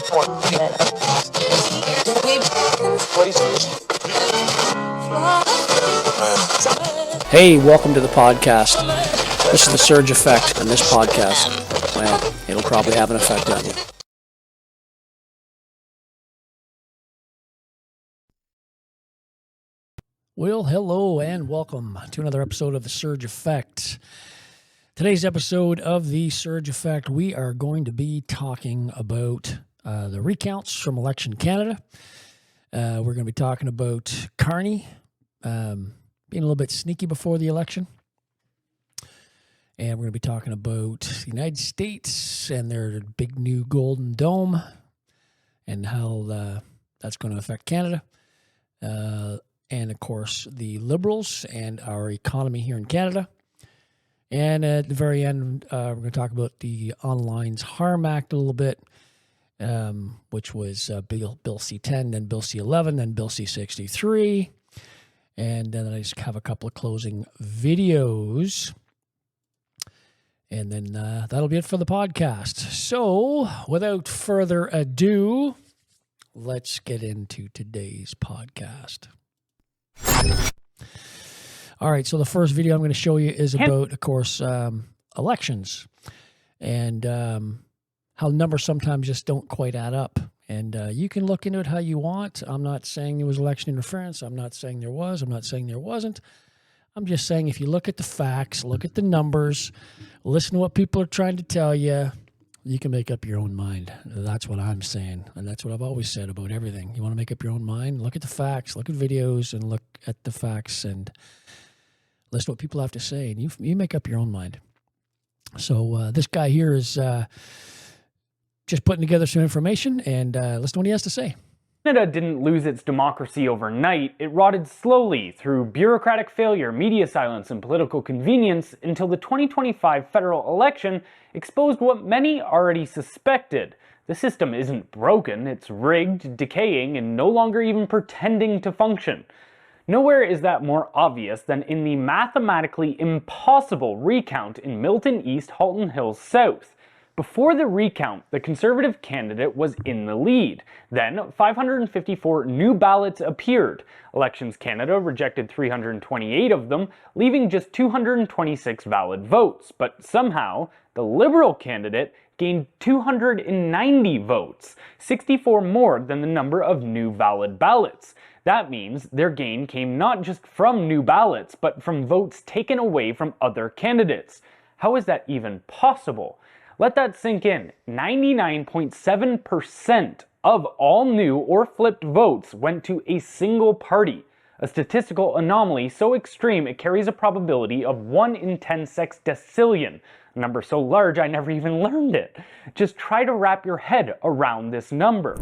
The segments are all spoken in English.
Hey, welcome to the podcast. This is the Surge Effect, and this podcast, well, it'll probably have an effect on you. Well, hello and welcome to another episode of the Surge Effect. Today's episode of the Surge Effect, we are going to be talking about the recounts from Election Canada. We're going to be talking about Carney being a little bit sneaky before the election. And we're going to be talking about the United States and their big new Golden Dome and how that's going to affect Canada. And, of course, the Liberals and our economy here in Canada. And at the very end, we're going to talk about the Online's Harm Act a little bit, which was Bill C-10, then Bill C-11, then Bill C-63. And then I just have a couple of closing videos. And then that'll be it for the podcast. So, without further ado, let's get into today's podcast. All right, so the first video I'm going to show you is about, of course, elections and how numbers sometimes just don't quite add up. And you can look into it how you want. I'm not saying there was election interference. I'm not saying there was. I'm not saying there wasn't. I'm just saying if you look at the facts, look at the numbers, listen to what people are trying to tell you, you can make up your own mind. That's what I'm saying. And that's what I've always said about everything. You want to make up your own mind? Look at the facts, look at videos, and look at the facts and listen to what people have to say. And you make up your own mind. So this guy here is just putting together some information, and listen to what he has to say. Canada didn't lose its democracy overnight. It rotted slowly through bureaucratic failure, media silence, and political convenience until the 2025 federal election exposed what many already suspected. The system isn't broken, it's rigged, decaying, and no longer even pretending to function. Nowhere is that more obvious than in the mathematically impossible recount in Milton East, Halton Hills South. Before the recount, the Conservative candidate was in the lead. Then, 554 new ballots appeared. Elections Canada rejected 328 of them, leaving just 226 valid votes. But somehow, the Liberal candidate gained 290 votes, 64 more than the number of new valid ballots. That means their gain came not just from new ballots, but from votes taken away from other candidates. How is that even possible? Let that sink in. 99.7% of all new or flipped votes went to a single party. A statistical anomaly so extreme it carries a probability of 1 in 10 sextillion. A number so large I never even learned it. Just try to wrap your head around this number.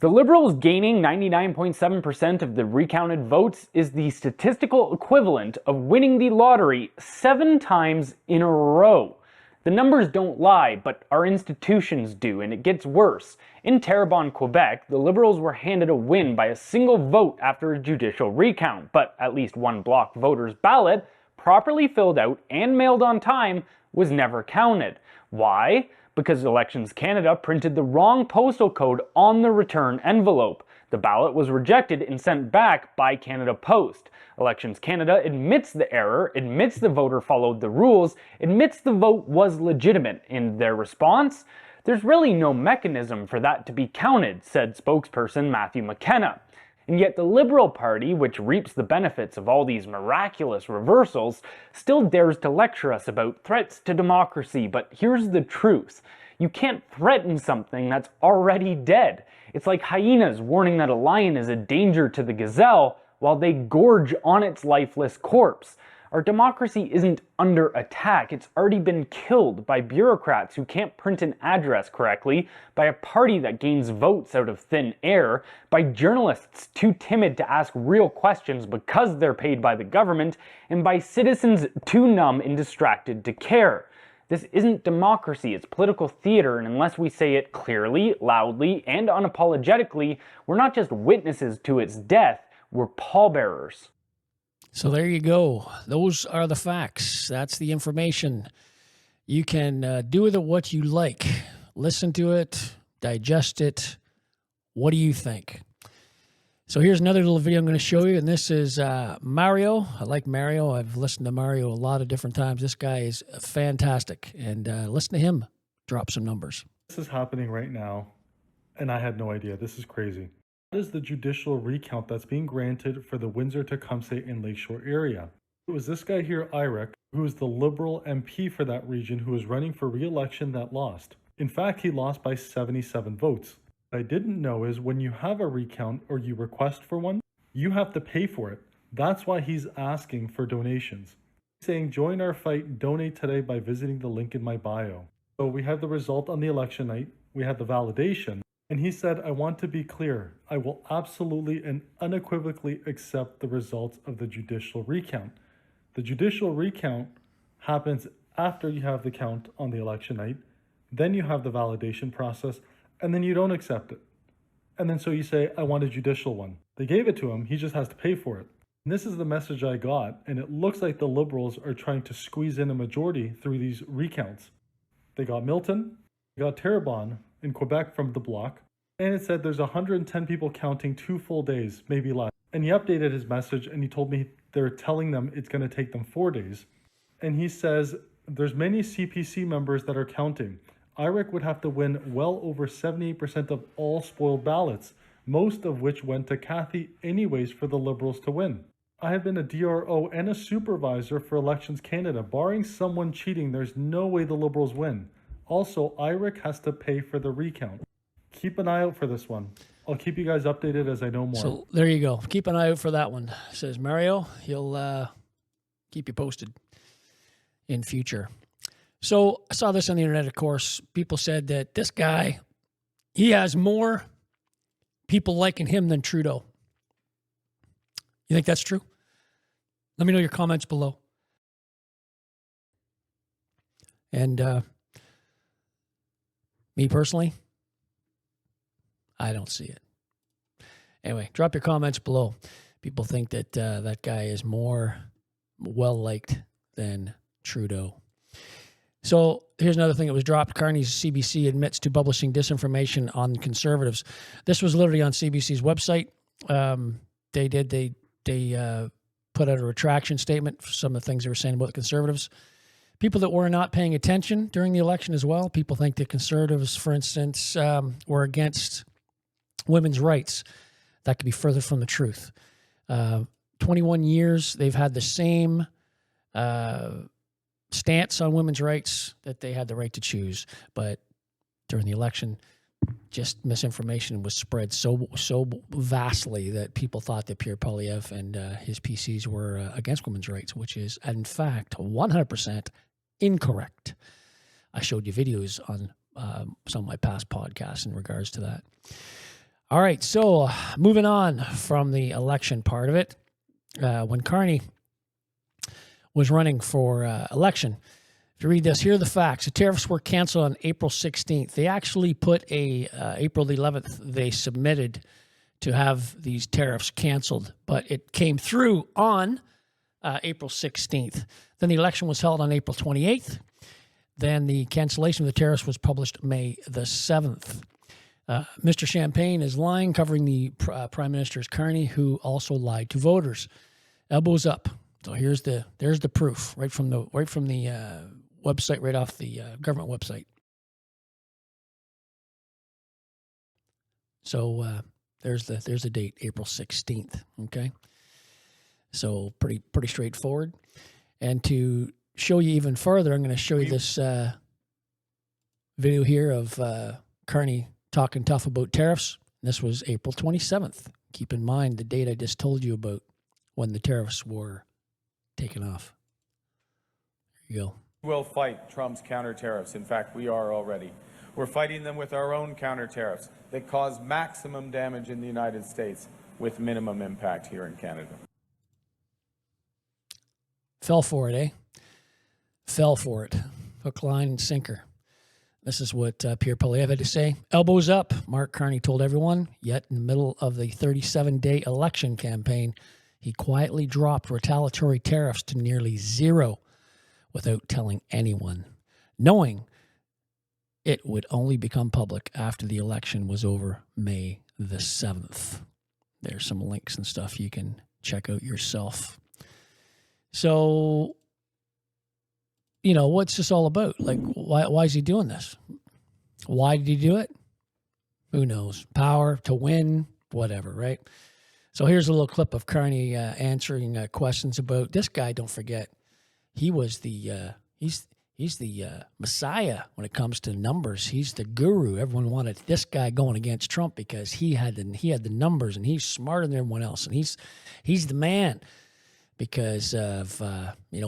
The Liberals gaining 99.7% of the recounted votes is the statistical equivalent of winning the lottery 7 times in a row. The numbers don't lie, but our institutions do, and it gets worse. In Terrebonne, Quebec, the Liberals were handed a win by a single vote after a judicial recount, but at least one block voter's ballot, properly filled out and mailed on time, was never counted. Why? Because Elections Canada printed the wrong postal code on the return envelope. The ballot was rejected and sent back by Canada Post. Elections Canada admits the error, admits the voter followed the rules, admits the vote was legitimate. In their response, there's really no mechanism for that to be counted, said spokesperson Matthew McKenna. And yet the Liberal Party, which reaps the benefits of all these miraculous reversals, still dares to lecture us about threats to democracy. But here's the truth. You can't threaten something that's already dead. It's like hyenas warning that a lion is a danger to the gazelle while they gorge on its lifeless corpse. Our democracy isn't under attack. It's already been killed by bureaucrats who can't print an address correctly, by a party that gains votes out of thin air, by journalists too timid to ask real questions because they're paid by the government, and by citizens too numb and distracted to care. This isn't democracy, it's political theater, and unless we say it clearly, loudly, and unapologetically, we're not just witnesses to its death, we're pallbearers. So there you go. Those are the facts. That's the information. You can do with it what you like. Listen to it, digest it. What do you think? So here's another little video I'm going to show you, and this is Mario. I like Mario. I've listened to Mario a lot of different times. This guy is fantastic, and listen to him drop some numbers. This is happening right now, and I had no idea. This is crazy. What is the judicial recount that's being granted for the Windsor-Tecumseh and Lakeshore area? It was this guy here, Irick, who is the Liberal MP for that region, who was running for re-election that lost. In fact, he lost by 77 votes. What I didn't know is when you have a recount or you request for one, you have to pay for it. That's why he's asking for donations. He's saying, join our fight, donate today by visiting the link in my bio. So we had the result on the election night, we had the validation, and he said, I want to be clear, I will absolutely and unequivocally accept the results of the judicial recount. The judicial recount happens after you have the count on the election night, then you have the validation process, and then you don't accept it. And then so you say, I want a judicial one. They gave it to him, he just has to pay for it. And this is the message I got, and it looks like the Liberals are trying to squeeze in a majority through these recounts. They got Milton, they got Terrebonne in Quebec from the bloc, and it said there's 110 people counting 2 full days, maybe less. And he updated his message and he told me they're telling them it's going to take them 4 days. And he says there's many CPC members that are counting. Irick would have to win well over 78% of all spoiled ballots, most of which went to Kathy anyways for the Liberals to win. I have been a DRO and a supervisor for Elections Canada. Barring someone cheating, there's no way the Liberals win. Also, Irick has to pay for the recount. Keep an eye out for this one. I'll keep you guys updated as I know more. So there you go. Keep an eye out for that one. Says Mario. He'll keep you posted in future. So I saw this on the internet, of course. People said that this guy, he has more people liking him than Trudeau. You think that's true? Let me know your comments below. And me personally, I don't see it. Anyway, drop your comments below. People think that that guy is more well-liked than Trudeau. So here's another thing that was dropped. Carney's CBC admits to publishing disinformation on Conservatives. This was literally on CBC's website. They put out a retraction statement for some of the things they were saying about the Conservatives. People that were not paying attention during the election as well. People think the Conservatives, for instance, were against women's rights. That could be further from the truth. 21 years, they've had the same stance on women's rights, that they had the right to choose. But during the election, just misinformation was spread so vastly that people thought that Pierre Poilievre and his PCs were against women's rights, which is, in fact, 100% incorrect. I showed you videos on some of my past podcasts in regards to that. All right, so moving on from the election part of it, when Carney was running for election, if you read this, here are the facts. The tariffs were canceled on April 16th. They actually put April the 11th, they submitted to have these tariffs canceled, but it came through on April 16th. Then the election was held on April 28th. Then the cancellation of the tariffs was published May the 7th. Mr. Champagne is lying, covering the Prime Minister's Carney, who also lied to voters. Elbows up. So there's the proof right from the website, right off the government website. So there's the date, April 16th. Okay, so pretty straightforward. And to show you even further, I'm going to show you this video here of Carney talking tough about tariffs. This was April 27th. Keep in mind the date I just told you about when the tariffs were taken off. There you go. We'll fight Trump's counter tariffs. In fact, we are already. We're fighting them with our own counter tariffs that cause maximum damage in the United States with minimum impact here in Canada. Fell for it, eh? Fell for it. Hook, line, and sinker. This is what Pierre Poilievre had to say. Elbows up, Mark Carney told everyone, yet in the middle of the 37-day election campaign, He quietly dropped retaliatory tariffs to nearly zero without telling anyone, knowing it would only become public after the election was over May the 7th. There's some links and stuff you can check out yourself. So, you know, what's this all about? Like, why is he doing this? Why did he do it? Who knows? Power to win, whatever, right? So here's a little clip of Carney answering questions about this guy. Don't forget, he was the he's the messiah when it comes to numbers. He's the guru. Everyone wanted this guy going against Trump because he had the numbers and he's smarter than everyone else, and he's the man because of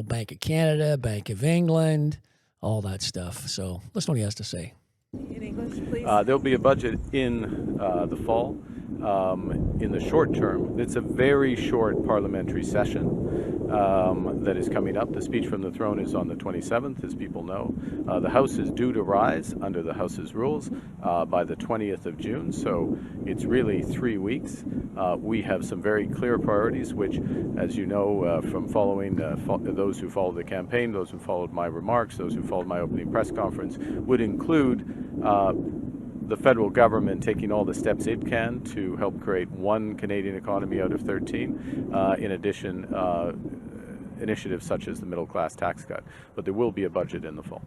Bank of Canada, Bank of England, all that stuff. So listen to what he has to say. In English, please. There'll be a budget in the fall. In the short term, it's a very short parliamentary session that is coming up. The speech from the throne is on the 27th, as people know. The House is due to rise under the House's rules by the 20th of June, so it's really 3 weeks. We have some very clear priorities, which, as you know, from following those who followed the campaign, those who followed my remarks, those who followed my opening press conference, would include the federal government taking all the steps it can to help create one Canadian economy out of 13, in addition, initiatives such as the middle class tax cut. But there will be a budget in the fall.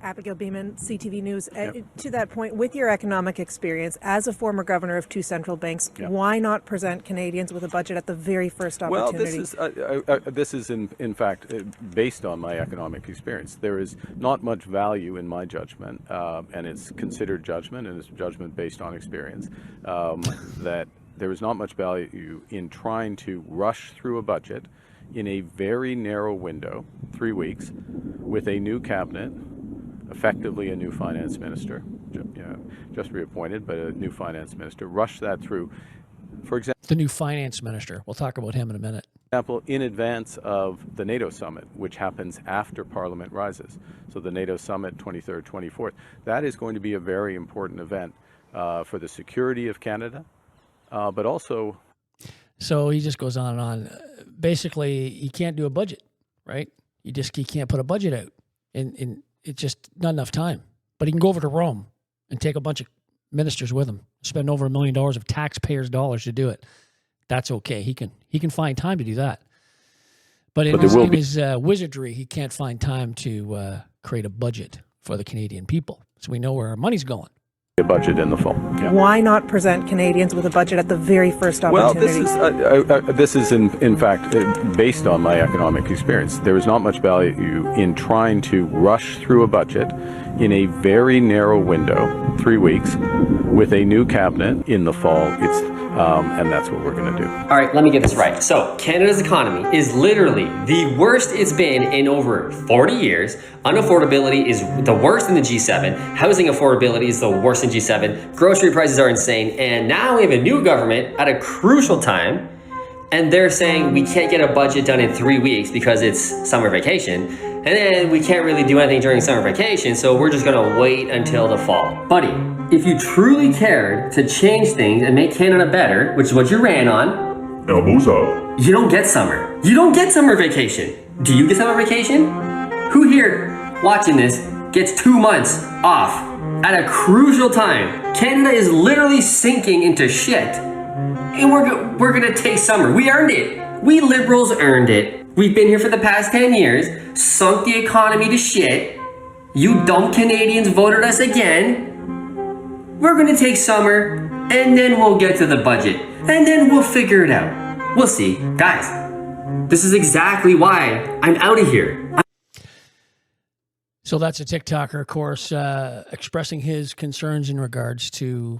Abigail Beeman, CTV News. Yep. To that point, with your economic experience as a former governor of two central banks, Yep. why not present Canadians with a budget at the very first opportunity? Well, this is in fact based on my economic experience. There is not much value in my judgment, and it's considered judgment, and it's judgment based on experience, that there is not much value in trying to rush through a budget in a very narrow window, 3 weeks, with a new cabinet, effectively a new finance minister, just reappointed, but a new finance minister, rush that through. For example, The new finance minister. We'll talk about him in a minute. in advance of the NATO summit, which happens after Parliament rises. So the NATO summit, 23rd, 24th, that is going to be a very important event for the security of Canada, but also... So he just goes on and on. Basically, you can't do a budget, right? You can't put a budget out. And it's just not enough time. But he can go over to Rome and take a bunch of ministers with him, spend over $1 million of taxpayers' dollars to do it. That's okay. He can find time to do that. But in his wizardry, he can't find time to create a budget for the Canadian people. So we know where our money's going. A budget in the fall. Yeah. Why not present Canadians with a budget at the very first opportunity? Well, this is in fact based on my economic experience. There is not much value in trying to rush through a budget in a very narrow window, 3 weeks, with a new cabinet in the fall. And that's what we're going to do. All right, let me get this right. So Canada's economy is literally the worst it's been in over 40 years. Unaffordability is the worst in the G7. Housing affordability is the worst in G7. Grocery prices are insane. And now we have a new government at a crucial time. And they're saying we can't get a budget done in 3 weeks because it's summer vacation. And then we can't really do anything during summer vacation. So we're just going to wait until the fall. Buddy, if you truly cared to change things and make Canada better, which is what you ran on, elbows up. You don't get summer. You don't get summer vacation. Do you get summer vacation? Who here watching this gets 2 months off at a crucial time? Canada is literally sinking into shit. And we're gonna take summer. We earned it. We Liberals earned it. We've been here for the past 10 years, sunk the economy to shit. You dumb Canadians voted us again. We're gonna take summer, and then we'll get to the budget, and then we'll figure it out. We'll see. Guys, this is exactly why I'm out of here. So that's a TikToker, of course, expressing his concerns in regards to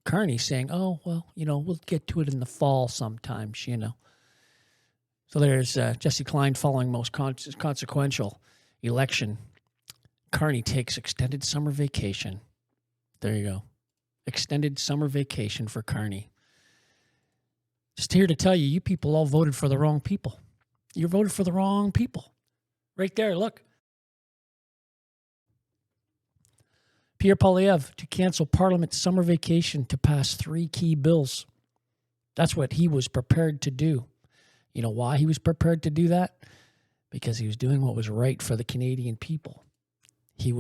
Carney, saying, oh, well, we'll get to it in the fall sometimes, So there's Jesse Klein following most consequential election. Carney takes extended summer vacation. There you go. Extended summer vacation for Carney. Just here to tell you, you people all voted for the wrong people. You voted for the wrong people. Right there, look. Pierre Poilievre to cancel Parliament's summer vacation to pass 3 key bills. That's what he was prepared to do. You know why he was prepared to do that? Because he was doing what was right for the Canadian people. He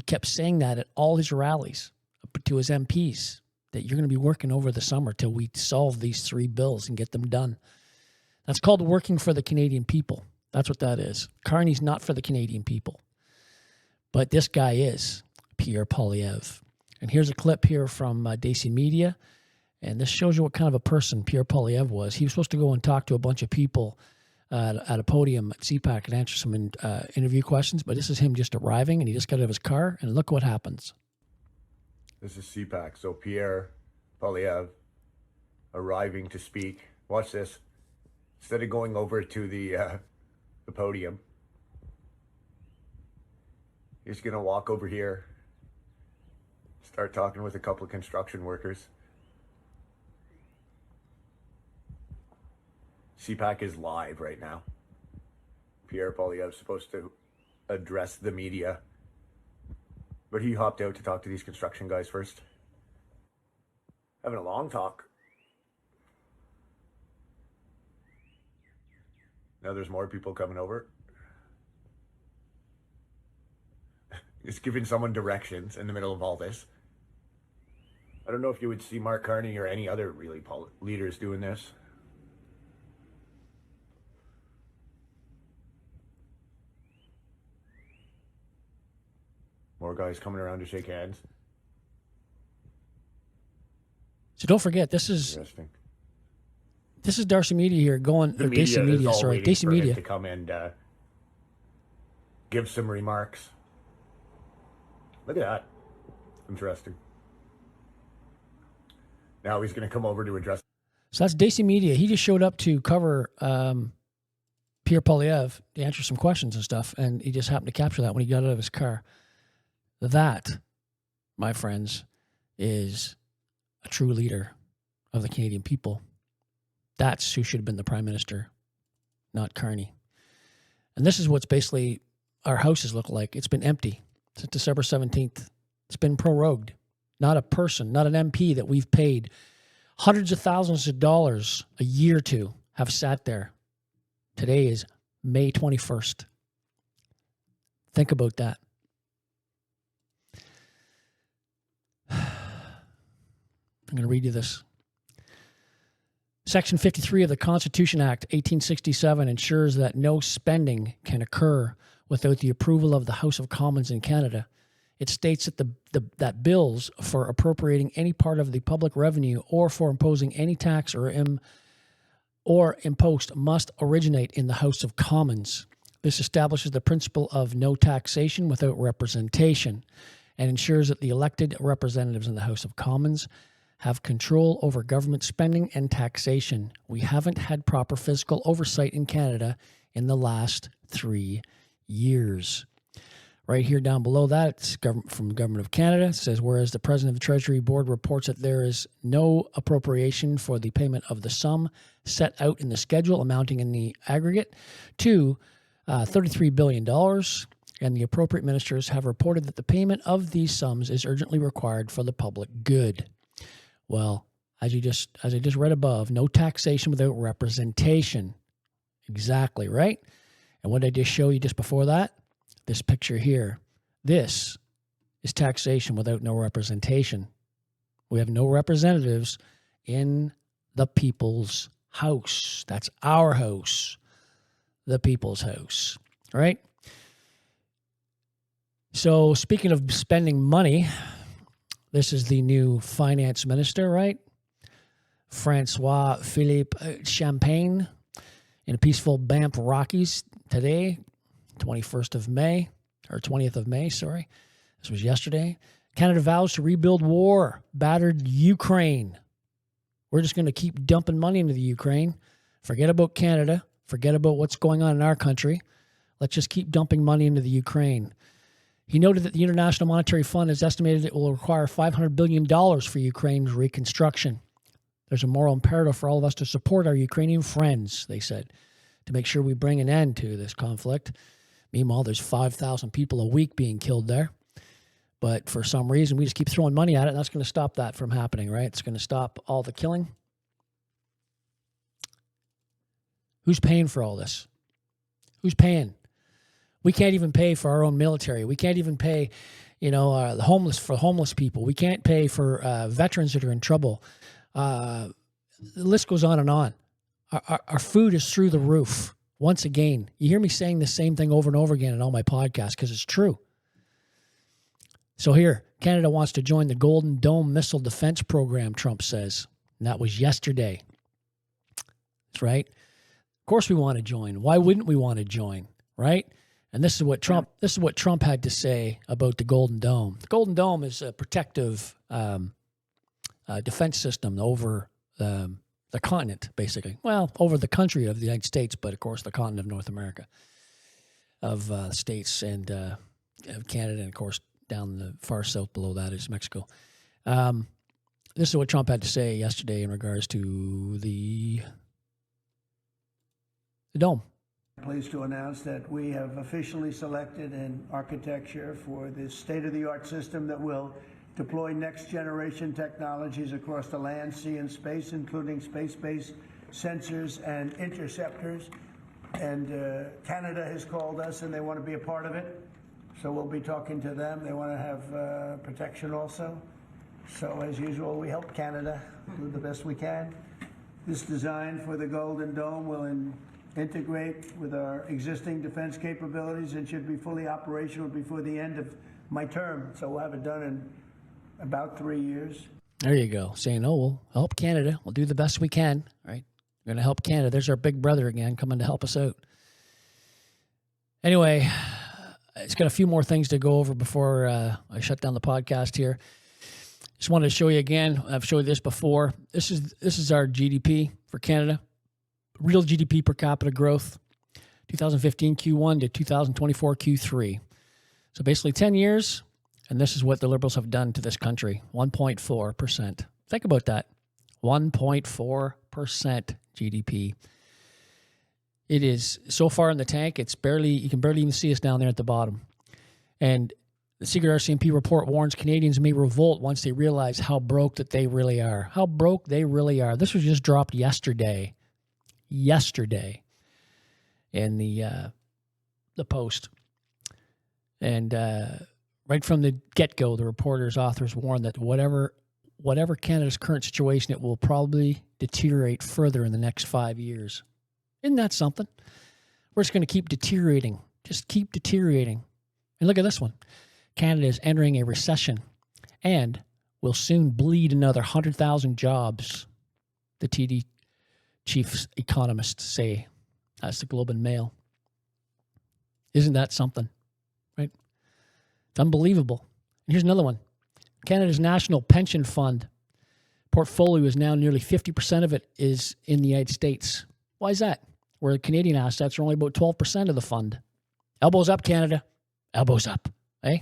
kept saying that at all his rallies to his MPs, that you're going to be working over the summer till we solve these 3 bills and get them done. That's called working for the Canadian people. That's what that is. Carney's not for the Canadian people. But this guy is, Pierre Poilievre. And here's a clip here from Daisy Media. And this shows you what kind of a person Pierre Poilievre was. He was supposed to go and talk to a bunch of people at a podium at CPAC and answer some interview questions. But this is him just arriving, and he just got out of his car. And look what happens. This is CPAC. So Pierre Poilievre arriving to speak. Watch this. Instead of going over to the podium, he's going to walk over here, start talking with a couple of construction workers. CPAC is live right now. Pierre Poilievre is supposed to address the media, but he hopped out to talk to these construction guys first. Having a long talk. Now there's more people coming over. It's giving someone directions in the middle of all this. I don't know if you would see Mark Carney or any other really leaders doing this. More guys coming around to shake hands. So don't forget, this is Darcy Media here going, The or Daisy media is Media, all sorry, waiting Daisy for him Media. to come and give some remarks. Look at that. Interesting. Now he's going to come over to address. So that's Daisy Media. He just showed up to cover Pierre Poilievre to answer some questions and stuff, and he just happened to capture that when he got out of his car. That, my friends, is a true leader of the Canadian people. That's who should have been the Prime Minister, not Carney. And this is what's basically our houses look like. It's been empty since December 17th. It's been prorogued. Not a person, not an MP that we've paid hundreds of thousands of dollars a year to have sat there. Today is May 21st. Think about that. I'm going to read you this. Section 53 of the Constitution Act 1867 ensures that no spending can occur without the approval of the House of Commons in Canada. It states that that bills for appropriating any part of the public revenue or for imposing any tax or impost must originate in the House of Commons. This establishes the principle of no taxation without representation and ensures that the elected representatives in the House of Commons have control over government spending and taxation. We haven't had proper fiscal oversight in Canada in the last 3 years. Right here down below that, it's from the Government of Canada. It says, whereas the President of the Treasury Board reports that there is no appropriation for the payment of the sum set out in the schedule amounting in the aggregate to $33 billion, and the appropriate ministers have reported that the payment of these sums is urgently required for the public good. Well, as I just read above, no taxation without representation. Exactly, right? And what did I just show you just before that? This picture here. This is taxation without no representation. We have no representatives in the people's house. That's our house. The people's house, right? So speaking of spending money, this is the new finance minister, right? Francois Philippe Champagne in a peaceful Banff Rockies today, 21st of May, or 20th of May, sorry. This was yesterday. Canada vows to rebuild war-battered Ukraine. We're just going to keep dumping money into the Ukraine. Forget about Canada. Forget about what's going on in our country. Let's just keep dumping money into the Ukraine. He noted that the International Monetary Fund has estimated it will require $500 billion for Ukraine's reconstruction. There's a moral imperative for all of us to support our Ukrainian friends, they said, to make sure we bring an end to this conflict. Meanwhile, there's 5,000 people a week being killed there. But for some reason, we just keep throwing money at it, and that's going to stop that from happening, right? It's going to stop all the killing. Who's paying for all this? Who's paying? We can't even pay for our own military. We can't even pay, the homeless people. We can't pay for veterans that are in trouble. The list goes on and on. Our food is through the roof. Once again, you hear me saying the same thing over and over again in all my podcasts because it's true. So here, Canada wants to join the Golden Dome missile defense program, Trump says. And that was yesterday. That's right. Of course we want to join. Why wouldn't we want to join, right? And this is what Trump had to say about the Golden Dome. The Golden Dome is a protective defense system over the continent, basically. Well, over the country of the United States, but of course the continent of North America, of states and of Canada, and of course down the far south below that is Mexico. This is what Trump had to say yesterday in regards to the dome. Pleased to announce that we have officially selected an architecture for this state-of-the-art system that will deploy next-generation technologies across the land, sea, and space, including space-based sensors and interceptors. And Canada has called us, and they want to be a part of it. So we'll be talking to them. They want to have protection also. So as usual, we help Canada do the best we can. This design for the Golden Dome will integrate with our existing defense capabilities and should be fully operational before the end of my term. So we'll have it done in about 3 years. There you go. Saying, oh, we'll help Canada. We'll do the best we can, right? We're going to help Canada. There's our big brother again coming to help us out. Anyway, it's got a few more things to go over before I shut down the podcast here. Just wanted to show you again. I've showed you this before. This is our GDP for Canada. Real GDP per capita growth, 2015 Q1 to 2024 Q3. So basically 10 years, and this is what the Liberals have done to this country, 1.4%. Think about that, 1.4% GDP. It is so far in the tank, you can barely even see us down there at the bottom. And the Secret RCMP report warns Canadians may revolt once they realize how broke that they really are. How broke they really are. This was just dropped yesterday in the Post. And right from the get-go, the reporters, authors warned that whatever Canada's current situation, it will probably deteriorate further in the next 5 years. Isn't that something? We're just going to keep deteriorating. Just keep deteriorating. And look at this one. Canada is entering a recession and will soon bleed another 100,000 jobs, the TD chief economists say. That's the Globe and Mail. Isn't that something? Right? It's unbelievable. And here's another one. Canada's National Pension Fund portfolio is now nearly 50% of it is in the United States. Why is that? Where Canadian assets are only about 12% of the fund. Elbows up, Canada. Elbows up. Eh?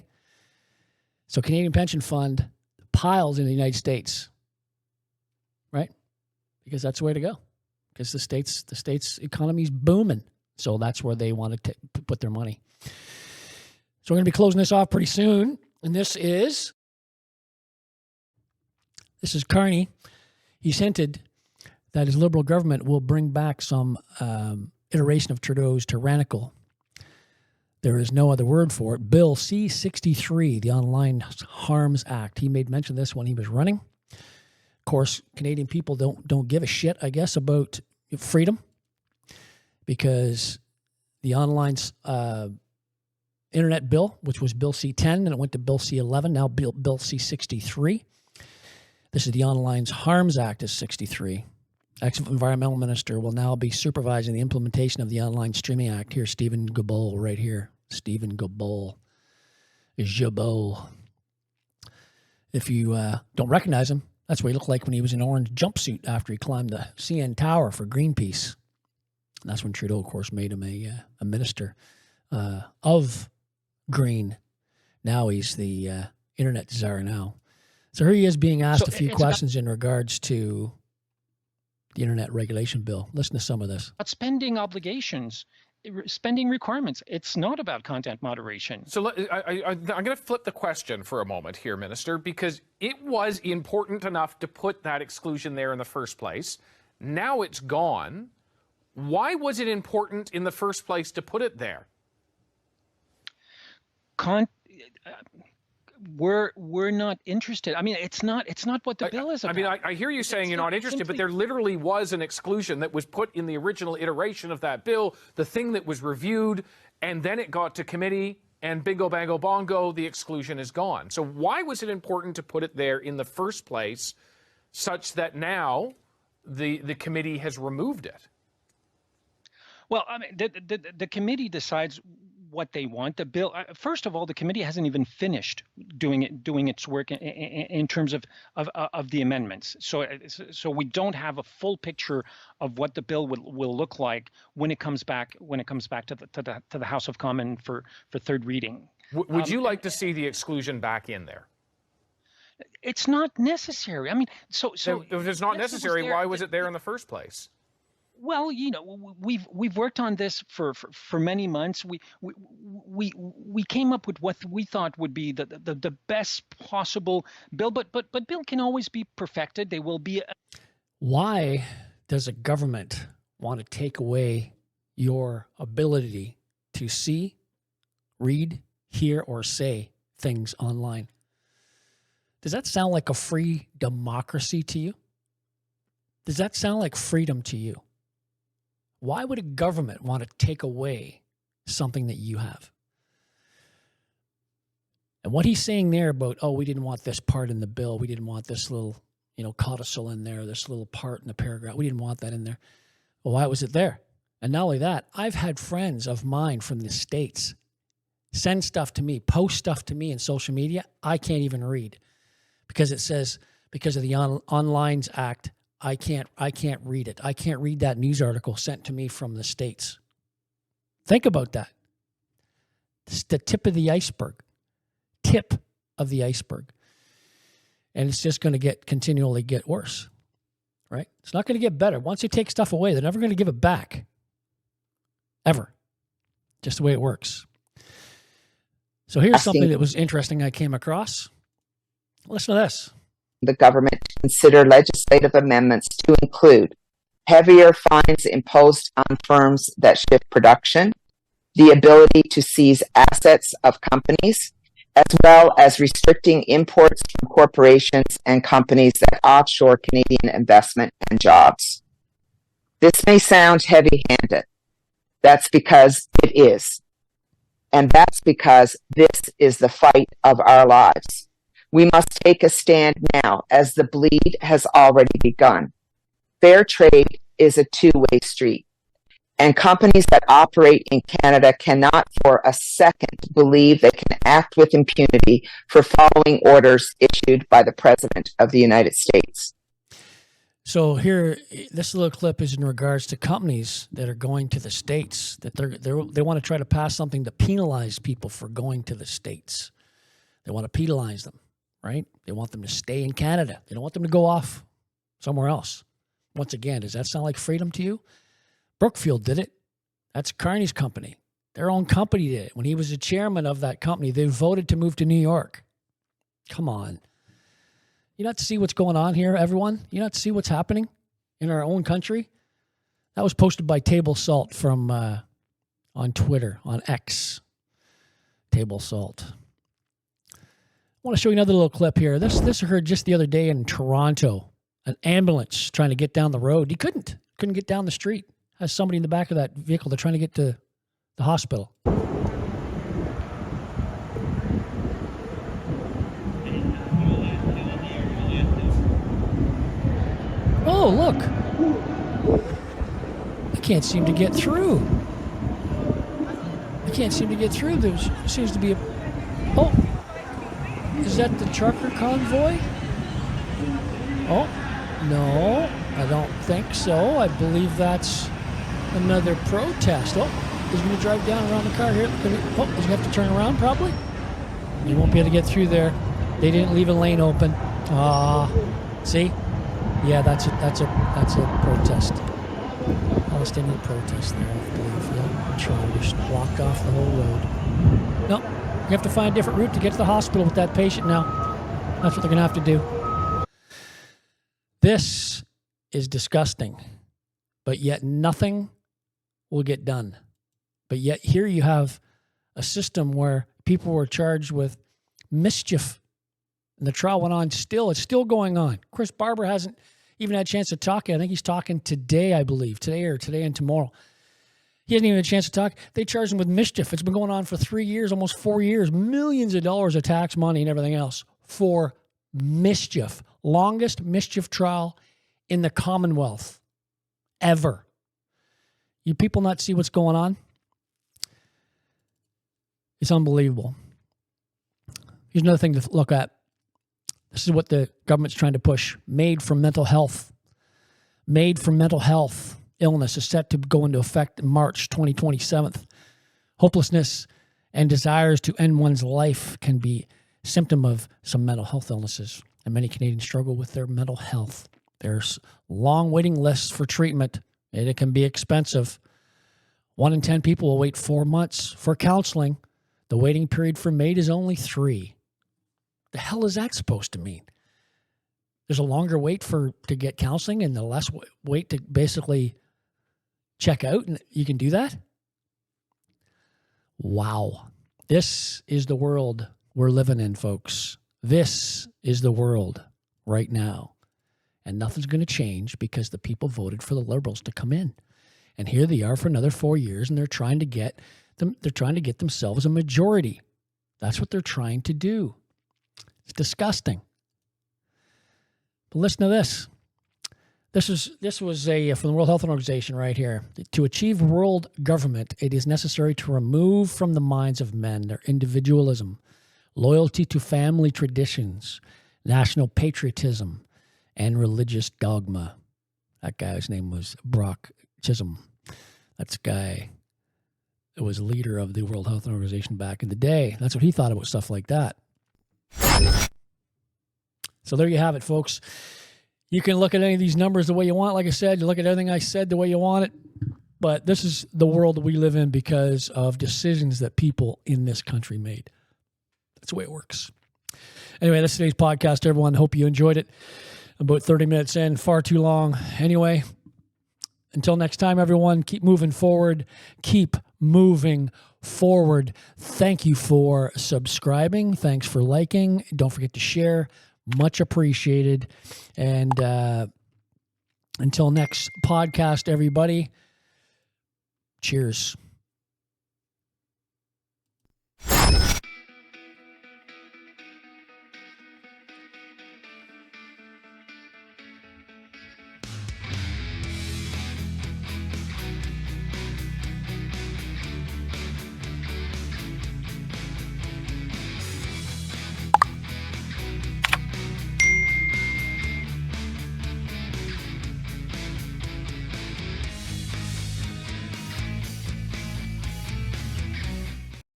So Canadian Pension Fund piles in the United States. Right? Because that's the way to go. Because the state's economy is booming. So that's where they want to put their money. So we're going to be closing this off pretty soon. And this is Carney. He's hinted that his Liberal government will bring back some iteration of Trudeau's tyrannical, there is no other word for it, Bill C-63, the Online Harms Act. He made mention of this when he was running. Of course, Canadian people don't give a shit, I guess, about freedom, because the online internet bill, which was Bill C-10, and it went to Bill C-11, now Bill C-63. This is the Online Harms Act is 63. Ex-Environmental Minister will now be supervising the implementation of the Online Streaming Act. Here's Stephen Guilbeault right here. Stephen Guilbeault. If you don't recognize him, that's what he looked like when he was in an orange jumpsuit after he climbed the CN Tower for Greenpeace. And that's when Trudeau, of course, made him a minister of green. Now he's the internet czar now. So here he is being asked a few questions in regards to the Internet Regulation Bill. Listen to some of this. About spending obligations, spending requirements. It's not about content moderation. So I'm going to flip the question for a moment here, Minister, because it was important enough to put that exclusion there in the first place. Now it's gone. Why was it important in the first place to put it there? We're not interested. I mean, it's not what the bill is about. I mean, I hear you saying you're not interested, but there literally was an exclusion that was put in the original iteration of that bill, the thing that was reviewed, and then it got to committee, and bingo, bango, bongo, the exclusion is gone. So why was it important to put it there in the first place, such that now the committee has removed it? Well, I mean, the committee decides what they want. The bill, first of all, the committee hasn't even finished doing its work in terms of the amendments. So we don't have a full picture of what the bill will look like when it comes back to the House of Commons for third reading. Would you like to see the exclusion back in there? It's not necessary. I mean, so if it's not necessary, why was it there in the first place? Well, you know, we've worked on this for many months. We came up with what we thought would be the best possible bill, but bill can always be perfected. They will be. Why does a government want to take away your ability to see, read, hear, or say things online? Does that sound like a free democracy to you? Does that sound like freedom to you? Why would a government want to take away something that you have? And what he's saying there about, oh, we didn't want this part in the bill. We didn't want this little, codicil in there, this little part in the paragraph. We didn't want that in there. Well, why was it there? And not only that, I've had friends of mine from the States send stuff to me, post stuff to me in social media. I can't even read because it says, because of the Online Act, I can't read it. I can't read that news article sent to me from the States. Think about that. It's the tip of the iceberg. Tip of the iceberg. And it's just going to continually get worse. Right? It's not going to get better. Once you take stuff away, they're never going to give it back. Ever. Just the way it works. So here's something that was interesting I came across. Listen to this. The government to consider legislative amendments to include heavier fines imposed on firms that shift production, the ability to seize assets of companies, as well as restricting imports from corporations and companies that offshore Canadian investment and jobs. This may sound heavy-handed. That's because it is. And that's because this is the fight of our lives. We must take a stand now, as the bleed has already begun. Fair trade is a two-way street, and companies that operate in Canada cannot for a second believe they can act with impunity for following orders issued by the President of the United States. So here, this little clip is in regards to companies that are going to the States, that they want to try to pass something to penalize people for going to the States. They want to penalize them. Right? They want them to stay in Canada. They don't want them to go off somewhere else. Once again, does that sound like freedom to you? Brookfield did it. That's Carney's company. Their own company did it. When he was the chairman of that company, they voted to move to New York. Come on. You not to see what's going on here, everyone? You not to see what's happening in our own country? That was posted by Table Salt from on Twitter, on X. Table Salt. I want to show you another little clip here. This occurred just the other day in Toronto. An ambulance trying to get down the road. He couldn't get down the street. Has somebody in the back of that vehicle. They're trying to get to the hospital. Oh, look. I can't seem to get through. There seems to be a... Oh. Is that the trucker convoy? Oh, no, I don't think so. I believe that's another protest. Oh, he's going to drive down around the car here. Oh, he's going to have to turn around probably. He won't be able to get through there. They didn't leave a lane open. See? Yeah, that's a protest. Palestinian protest there, I believe. Yeah, trying to just block off the whole road. Nope. You have to find a different route to get to the hospital with that patient now. That's what they're going to have to do. This is disgusting, but yet nothing will get done. But yet here you have a system where people were charged with mischief. And the trial went on still. It's still going on. Chris Barber hasn't even had a chance to talk yet. I think he's talking today, I believe. Today and tomorrow. He hasn't even had a chance to talk. They charged him with mischief. It's been going on for 3 years, almost 4 years. Millions of dollars of tax money and everything else for mischief. Longest mischief trial in the Commonwealth ever. You people not see what's going on? It's unbelievable. Here's another thing to look at. This is what the government's trying to push. Made for mental health. Made for mental health illness is set to go into effect in March 2027. Hopelessness and desires to end one's life can be a symptom of some mental health illnesses, and many Canadians struggle with their mental health. There's long waiting lists for treatment, and it can be expensive. 1 in 10 people will wait 4 months for counseling. The waiting period for MAID is only 3. The hell is that supposed to mean? There's a longer wait to get counseling and the less wait to basically check out, and you can do that? Wow. This is the world we're living in, folks. This is the world right now. And nothing's going to change because the people voted for the Liberals to come in. And here they are for another 4 years, and they're trying to get themselves a majority. That's what they're trying to do. It's disgusting. But listen to this. This was from the World Health Organization right here. To achieve world government, it is necessary to remove from the minds of men their individualism, loyalty to family traditions, national patriotism, and religious dogma. That guy's name was Brock Chisholm. That's a guy that was leader of the World Health Organization back in the day. That's what he thought about stuff like that. So there you have it, folks. You can look at any of these numbers the way you want. Like I said, you look at everything I said the way you want it. But this is the world that we live in because of decisions that people in this country made. That's the way it works. Anyway, that's today's podcast, everyone. Hope you enjoyed it. About 30 minutes in, far too long. Anyway, until next time, everyone, keep moving forward. Keep moving forward. Thank you for subscribing. Thanks for liking. Don't forget to share. Much appreciated. And until next podcast, everybody, cheers.